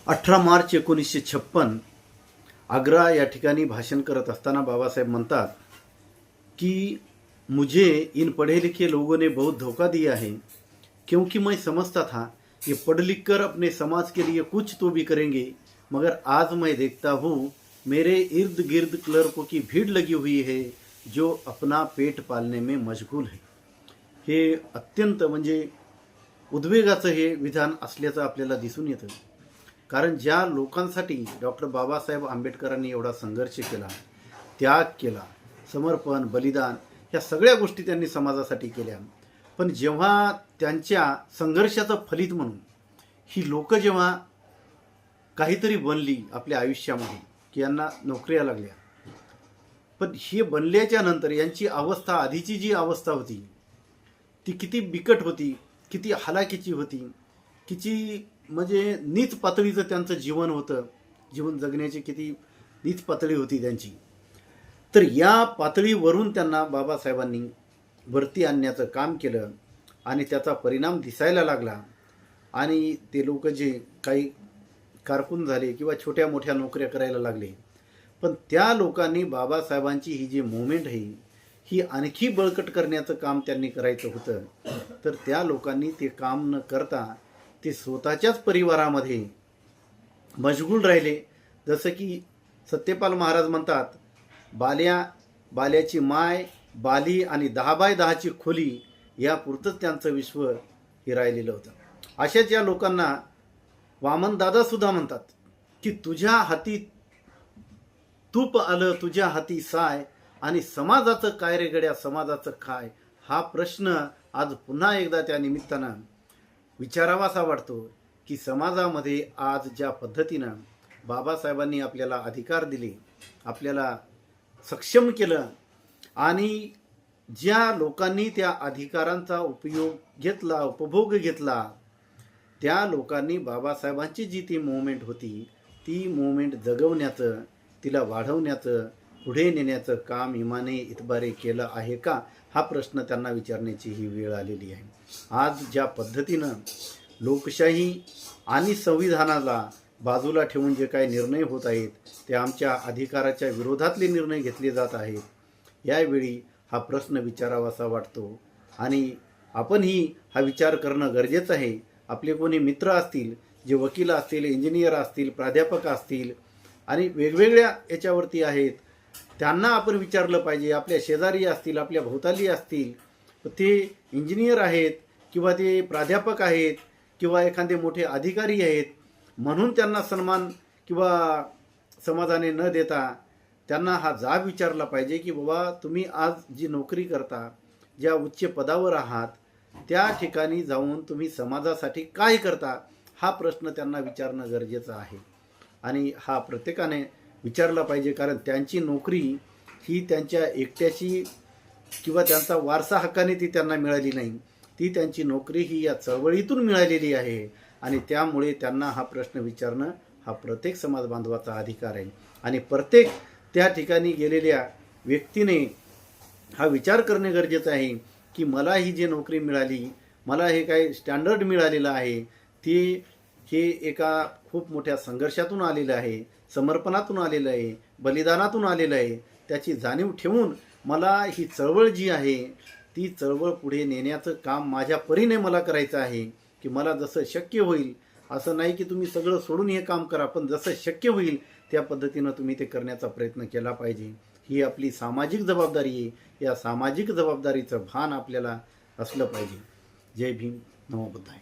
18 मार्च 1956 आग्रा या ठिकाणी भाषण करत असताना बाबासाहेब म्हणतात की मुझे इन पढ़े लिखे लोगों ने बहुत धोखा दिया है, क्योंकि मैं समझता था ये पढ़ लिख कर अपने समाज के लिए कुछ तो भी करेंगे, मगर आज मैं देखता हूँ मेरे इर्द गिर्द क्लर्कों की भीड़ लगी हुई है जो अपना पेट पालने में मशगूल है। हे अत्यंत म्हणजे उद्वेगाचं हे विधान असल्याचं आपल्याला दिसून येतं। कारण ज्या लोकांसाठी डॉक्टर बाबासाहेब आंबेडकरांनी एवढा संघर्ष केला, त्याग केला, समर्पण, बलिदान ह्या सगळ्या गोष्टी त्यांनी समाजासाठी केल्या, पण जेव्हा त्यांच्या संघर्षाचं फलित म्हणून ही लोक जेव्हा काहीतरी बनली आपल्या आयुष्यामध्ये की यांना नोकऱ्या लागल्या, पण हे बनल्याच्या नंतर यांची अवस्था, आधीची जी अवस्था होती ती किती बिकट होती, किती हलाखीची होती, किती म्हणजे नीच पातळीचं त्यांचं जीवन होतं, जीवन जगण्याची किती नीच पातळी होती त्यांची। तर या पातळीवरून त्यांना बाबासाहेबांनी वरती आणण्याचं काम केलं आणि त्याचा परिणाम दिसायला लागला। आणि ते लोक जे काही कारकून झाले किंवा छोट्या मोठ्या नोकऱ्या करायला लागले, पण त्या लोकांनी बाबासाहेबांची ही जी मुवमेंट आहे ही आणखी बळकट करण्याचं काम त्यांनी करायचं होतं। तर त्या लोकांनी ते काम न करता ते स्वतःच्याच परिवारामध्ये मशगूल राहिले। जसं की सत्यपाल महाराज म्हणतात, बाल्याची माय, बाली आणि 10x10ची खोली यापुरतंच त्यांचं विश्व हे राहिलेलं होतं। अशाच या लोकांना वामनदादा सुद्धा म्हणतात की तुझ्या हाती तूप आलं, तुझ्या हाती साय, आणि समाजाचं काय रे गड्या, समाजाचं काय, हा प्रश्न आज पुन्हा एकदा त्या निमित्तानं विचारावासा वाटतो की समाजामध्ये आज ज्या पद्धतीनं बाबासाहेबांनी आपल्याला अधिकार दिले, आपल्याला सक्षम केलं, आणि ज्या लोकांनी त्या अधिकारांचा उपयोग घेतला, उपभोग घेतला, त्या लोकांनी बाबासाहेबांची जी ती मुवमेंट होती ती मुवमेंट जगवण्याचं, तिला वाढवण्याचं, पुढे नेण्याचं काम इमाने इतबारे केलं आहे का, हा प्रश्न त्यांना विचारण्याची ही वेळ आलेली आहे। आज ज्या पद्धतीनं लोकशाही आणि संविधानाला बाजूला ठेवून जे काही निर्णय होत आहेत ते आमच्या अधिकाराच्या विरोधातले निर्णय घेतले जात आहेत, यावेळी हा प्रश्न विचारावासा वाटतो आणि आपणही हा विचार करणं गरजेचं आहे। आपले कोणी मित्र असतील, जे वकील असतील, इंजिनियर असतील, प्राध्यापक असतील आणि वेगवेगळ्या याच्यावरती आहेत, त्यांना आपण विचारलं पाहिजे। आपल्या शेजारी असतील, आपल्या भोवताली असतील, ते इंजिनियर आहेत किंवा ते प्राध्यापक आहेत किंवा एखादे मोठे अधिकारी आहेत म्हणून त्यांना सन्मान किंवा समाजाने न देता त्यांना हा जाब विचारला पाहिजे की बाबा तुम्ही आज जी नोकरी करता, ज्या उच्च पदावर आहात, त्या ठिकाणी जाऊन तुम्ही समाजासाठी काय करता, हा प्रश्न त्यांना विचारणं गरजेचं आहे। आणि हा प्रत्येकाने विचारला पाहिजे, कारण त्यांची नोकरी ही त्यांच्या एकट्याची किंवा त्यांचा वारसा हक्काने ती त्यांना मिळाली नाही, ती त्यांची नोकरी ही या चळवळीतून मिळालेली आहे। आणि त्यामुळे त्यांना हा प्रश्न विचारणं हा प्रत्येक समाज बांधवाचा अधिकार आहे। आणि प्रत्येक त्या ठिकाणी गेलेल्या व्यक्तीने हा विचार करणे गरजेचं आहे की मला ही जी नोकरी मिळाली, मला हे काही स्टँडर्ड मिळालेलं आहे, ती हे एका खूप मोठ्या संघर्षातून आलेलं आहे, समर्पणातून आलेलं आहे, बलिदानातून आलेलं आहे। त्याची जाणीव ठेवून मला ही चळवळ जी आहे ती चळवळ पुढे नेण्याचं काम माझ्या परीने मला करायचं आहे। की मला जसं शक्य होईल, असं नाही की तुम्ही सगळं सोडून हे काम करा, पण जसं शक्य होईल त्या पद्धतीनं तुम्ही ते करण्याचा प्रयत्न केला पाहिजे। ही आपली सामाजिक जबाबदारी आहे। या सामाजिक जबाबदारीचं भान आपल्याला असलं पाहिजे। जय भीम, नमो बुद्धाय।